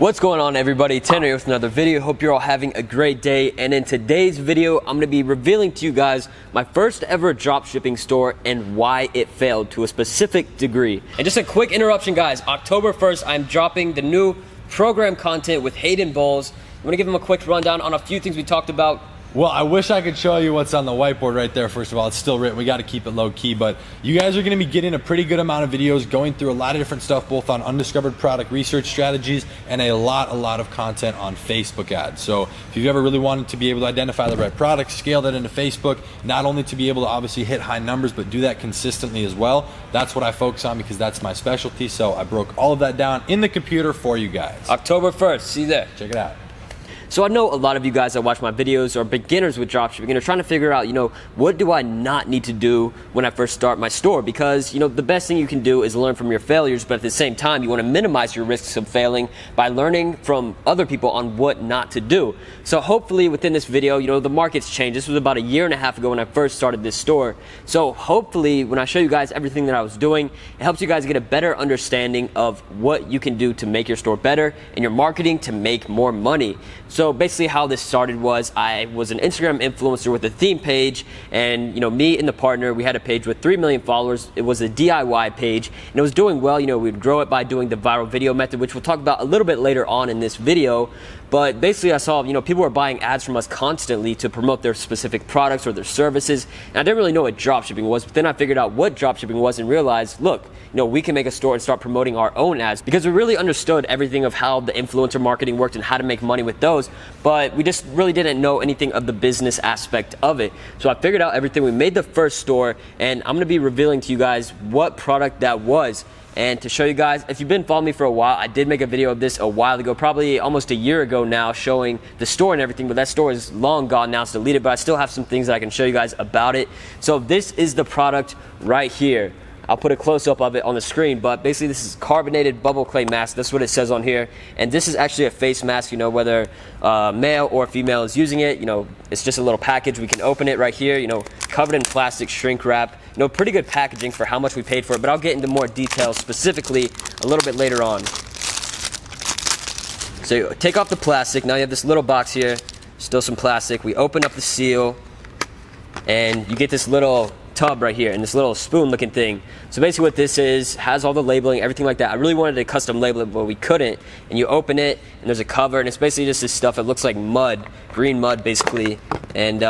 What's going on, everybody? Tanner here with another video. Hope you're all having a great day. And in today's video, I'm going to be revealing to you guys my first ever dropshipping store and why it failed to a specific degree. And just a quick interruption, guys. October 1st, I'm dropping the new program content with Hayden Bowles. I'm going to give him a quick rundown on a few things we talked about. Well, I wish I could show you what's on the whiteboard right there. First of all, it's still written. We got to keep it low key, but you guys are going to be getting a pretty good amount of videos going through a lot of different stuff, both on undiscovered product research strategies and a lot of content on Facebook ads. So if you've ever really wanted to be able to identify the right product, scale that into Facebook, not only to be able to obviously hit high numbers, but do that consistently as well. That's what I focus on because that's my specialty. So I broke all of that down in the computer for you guys. October 1st, see you there. Check it out. So I know a lot of you guys that watch my videos are beginners with dropshipping and are trying to figure out, what do I not need to do when I first start my store? Because, the best thing you can do is learn from your failures, but at the same time, you want to minimize your risks of failing by learning from other people on what not to do. So hopefully within this video, the market's changed. This was about 1.5 years ago when I first started this store. So hopefully when I show you guys everything that I was doing, it helps you guys get a better understanding of what you can do to make your store better and your marketing to make more money. So basically how this started was I was an Instagram influencer with a theme page, and me and the partner, we had a page with 3 million followers. It was a DIY page and it was doing well. We'd grow it by doing the viral video method, which we'll talk about a little bit later on in this video. But basically I saw, people were buying ads from us constantly to promote their specific products or their services. And I didn't really know what dropshipping was, but then I figured out what dropshipping was and realized, look, we can make a store and start promoting our own ads, because we really understood everything of how the influencer marketing worked and how to make money with those, but we just really didn't know anything of the business aspect of it. So I figured out everything. We made the first store, and I'm gonna be revealing to you guys what product that was. And to show you guys, if you've been following me for a while, I did make a video of this a while ago, probably almost 1 year ago now, showing the store and everything, but that store is long gone now, it's deleted, but I still have some things that I can show you guys about it. So this is the product right here. I'll put a close-up of it on the screen, but basically this is carbonated bubble clay mask. That's what it says on here. And this is actually a face mask, whether male or female is using it. It's just a little package. We can open it right here, covered in plastic shrink wrap. Pretty good packaging for how much we paid for it, but I'll get into more details specifically a little bit later on. So you take off the plastic. Now you have this little box here, still some plastic. We open up the seal, and you get this little tub right here and this little spoon looking thing. So basically what this is, has all the labeling, everything like that. I really wanted to custom label it, but we couldn't. And you open it and there's a cover, and it's basically just this stuff. It looks like mud, green mud basically, and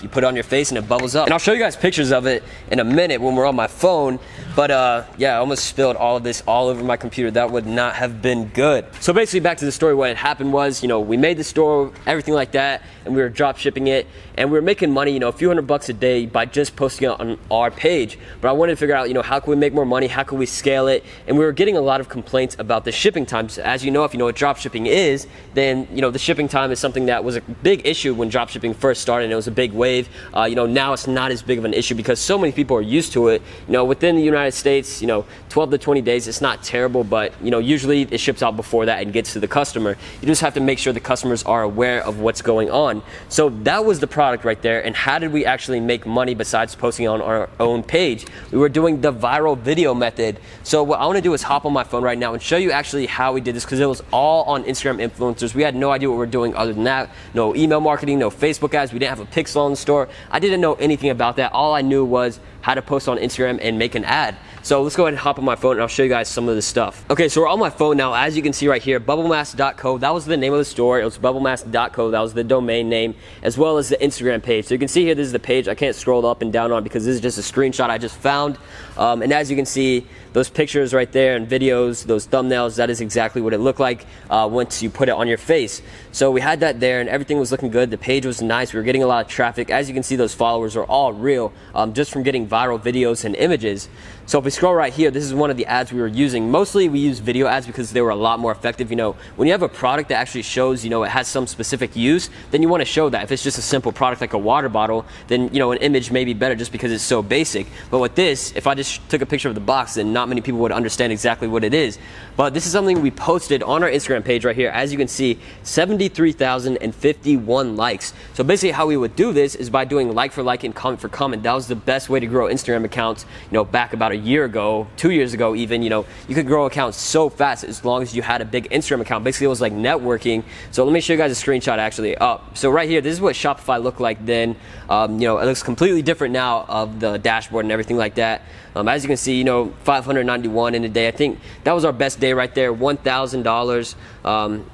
you put it on your face and it bubbles up. And I'll show you guys pictures of it in a minute when we're on my phone. But yeah, I almost spilled all of this all over my computer. That would not have been good. So basically back to the story, what had happened was, we made the store, everything like that, and we were drop shipping it, and we were making money, a few $100 a day by just posting it on our page. But I wanted to figure out, how can we make more money? How can we scale it? And we were getting a lot of complaints about the shipping times. As you know, if you know what drop shipping is, then the shipping time is something that was a big issue when drop shipping first started, and it was a big wave. Now it's not as big of an issue because so many people are used to it. Within the United States, 12 to 20 days, it's not terrible, but usually it ships out before that and gets to the customer. You just have to make sure the customers are aware of what's going on. So that was the product right there. And how did we actually make money besides posting on our own page? We were doing the viral video method. So what I want to do is hop on my phone right now and show you actually how we did this, because it was all on Instagram influencers. We had no idea what we were doing other than that. No email marketing, no Facebook ads. We didn't have a pixel on the store. I didn't know anything about that. All I knew was how to post on Instagram and make an ad. So let's go ahead and hop on my phone and I'll show you guys some of this stuff. Okay, so we're on my phone now. As you can see right here, bubblemask.co, that was the name of the store. It was bubblemask.co, that was the domain name, as well as the Instagram page. So you can see here, this is the page. I can't scroll up and down on because this is just a screenshot I just found. And as you can see, those pictures right there and videos, those thumbnails, that is exactly what it looked like once you put it on your face. So we had that there and everything was looking good. The page was nice. We were getting a lot of traffic. As you can see, those followers are all real, just from getting viral videos and images. So if we scroll right here, this is one of the ads we were using. Mostly we use video ads because they were a lot more effective. When you have a product that actually shows, it has some specific use, then you want to show that. If it's just a simple product like a water bottle, then, an image may be better just because it's so basic. But with this, if I just took a picture of the box and not many people would understand exactly what it is. But this is something we posted on our Instagram page right here. As you can see, 73,051 likes. So basically how we would do this is by doing like for like and comment for comment. That was the best way to grow Instagram accounts, back about a year ago, 2 years ago even. You could grow accounts so fast as long as you had a big Instagram account. Basically, it was like networking. So let me show you guys a screenshot actually. So right here, this is what Shopify looked like then. It looks completely different now of the dashboard and everything like that. As you can see, 591 in a day. I think that was our best day right there, $1,000.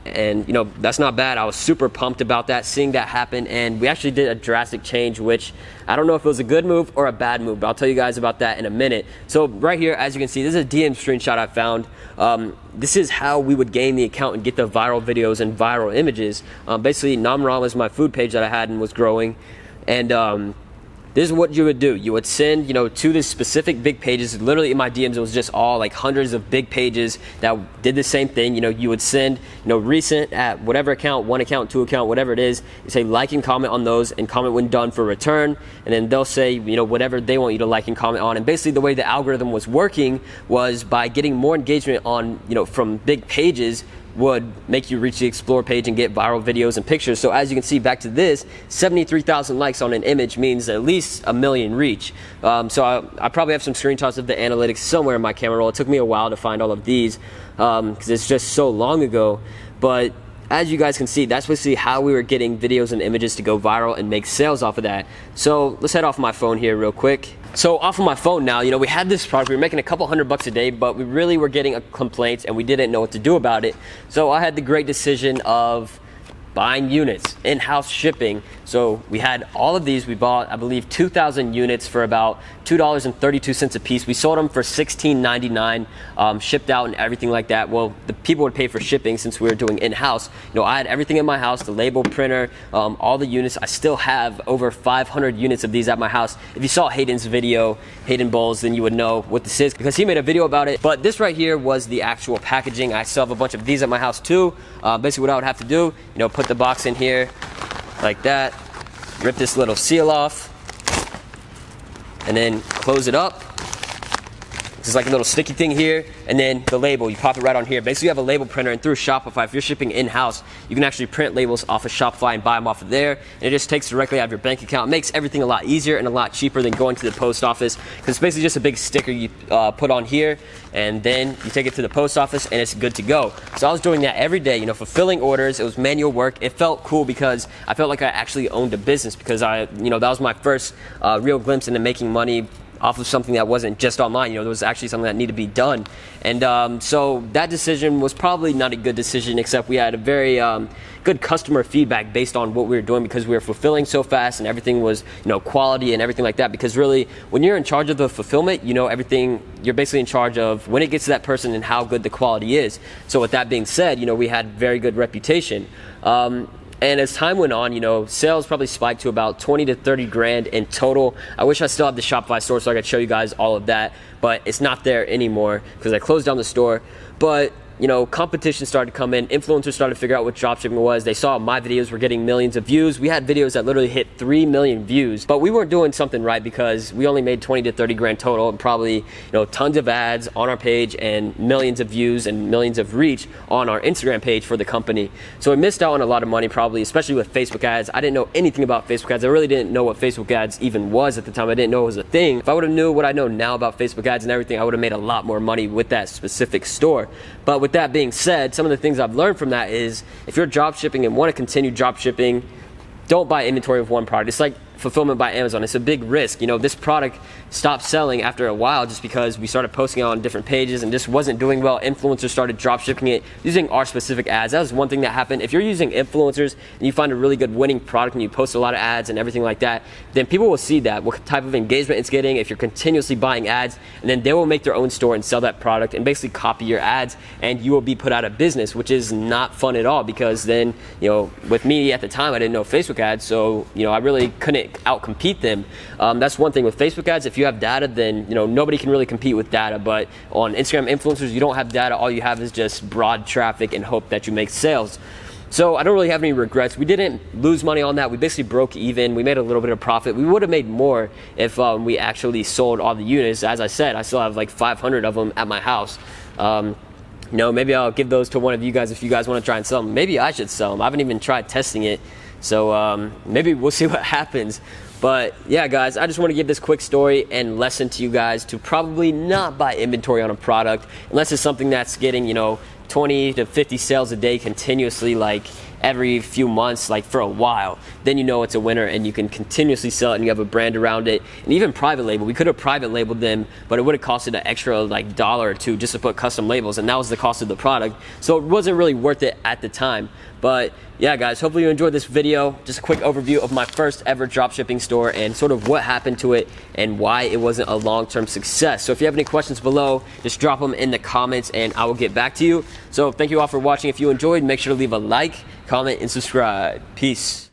And that's not bad. I was super pumped about that, seeing that happen. And we actually did a drastic change, which I don't know if it was a good move or a bad move, but I'll tell you guys about that in a minute. So right here, as you can see, this is a DM screenshot I found. This is how we would gain the account and get the viral videos and viral images. Basically, Namram was my food page that I had and was growing. And this is what you would do. You would send, to the specific big pages. Literally in my DMs, it was just all like hundreds of big pages that did the same thing. You would send, recent at whatever account, 1 account, 2 account, whatever it is. You say like and comment on those, and comment when done for return. And then they'll say, whatever they want you to like and comment on. And basically the way the algorithm was working was by getting more engagement on, from big pages, would make you reach the explore page and get viral videos and pictures. So as you can see, back to this, 73,000 likes on an image means at least 1 million reach. So I probably have some screenshots of the analytics somewhere in my camera roll. It took me a while to find all of these because it's just so long ago. But as you guys can see, that's basically how we were getting videos and images to go viral and make sales off of that. So let's head off my phone here real quick. So off of my phone now, we had this product, we were making a couple $100 a day, but we really were getting complaints and we didn't know what to do about it. So I had the great decision of buying units, in-house shipping. So we had all of these. We bought, I believe, 2,000 units for about $2.32 a piece. We sold them for $16.99, shipped out and everything like that. Well, the people would pay for shipping since we were doing in-house. I had everything in my house, the label, printer, all the units. I still have over 500 units of these at my house. If you saw Hayden's video, Hayden Bowles, then you would know what this is because he made a video about it. But this right here was the actual packaging. I still have a bunch of these at my house too. Basically what I would have to do, put the box in here like that, rip this little seal off, and then close it up. This is like a little sticky thing here, and then the label, you pop it right on here. Basically, you have a label printer, and through Shopify, if you're shipping in-house, you can actually print labels off of Shopify and buy them off of there, and it just takes directly out of your bank account. It makes everything a lot easier and a lot cheaper than going to the post office, because it's basically just a big sticker you put on here, and then you take it to the post office, and it's good to go. So I was doing that every day, fulfilling orders. It was manual work. It felt cool because I felt like I actually owned a business, because that was my first real glimpse into making money off of something that wasn't just online. There was actually something that needed to be done. And so that decision was probably not a good decision, except we had a very good customer feedback based on what we were doing, because we were fulfilling so fast and everything was quality and everything like that. Because really, when you're in charge of the fulfillment, everything, you're basically in charge of when it gets to that person and how good the quality is. So with that being said, we had very good reputation. And as time went on, sales probably spiked to about 20 to 30 grand in total. I wish I still had the Shopify store so I could show you guys all of that, but it's not there anymore because I closed down the store. But competition started to come in. Influencers started to figure out what dropshipping was. They saw my videos were getting millions of views. We had videos that literally hit 3 million views, but we weren't doing something right because we only made 20 to 30 grand total, and probably tons of ads on our page and millions of views and millions of reach on our Instagram page for the company. So we missed out on a lot of money, probably, especially with Facebook ads. I didn't know anything about Facebook ads. I really didn't know what Facebook ads even was at the time. I didn't know it was a thing. If I would have knew what I know now about Facebook ads and everything, I would have made a lot more money with that specific store. But with that being said, some of the things I've learned from that is if you're drop shipping and want to continue drop shipping, don't buy inventory of one product. It's like fulfillment by Amazon. It's a big risk. This product stopped selling after a while just because we started posting it on different pages and just wasn't doing well. Influencers started drop shipping it using our specific ads. That was one thing that happened. If you're using influencers and you find a really good winning product and you post a lot of ads and everything like that, then people will see that, what type of engagement it's getting if you're continuously buying ads, and then they will make their own store and sell that product and basically copy your ads, and you will be put out of business, which is not fun at all, because then, with me at the time, I didn't know Facebook ads, so, I really couldn't outcompete them. That's one thing with Facebook ads. If you have data, then nobody can really compete with data. But on Instagram influencers, you don't have data. All you have is just broad traffic and hope that you make sales. So I don't really have any regrets. We didn't lose money on that. We basically broke even. We made a little bit of profit. We would have made more if we actually sold all the units. As I said, I still have like 500 of them at my house. Maybe I'll give those to one of you guys if you guys want to try and sell them. Maybe I should sell them. I haven't even tried testing it. So maybe we'll see what happens. But yeah, guys, I just want to give this quick story and lesson to you guys to probably not buy inventory on a product unless it's something that's getting, 20 to 50 sales a day continuously, like every few months, like for a while. Then you know it's a winner and you can continuously sell it and you have a brand around it. And even private label, we could have private labeled them, but it would have costed an extra like $1 or $2 just to put custom labels, and that was the cost of the product. So it wasn't really worth it at the time. But yeah, guys, hopefully you enjoyed this video. Just a quick overview of my first ever dropshipping store and sort of what happened to it and why it wasn't a long-term success. So if you have any questions below, just drop them in the comments and I will get back to you. So thank you all for watching. If you enjoyed, make sure to leave a like, comment, and subscribe. Peace.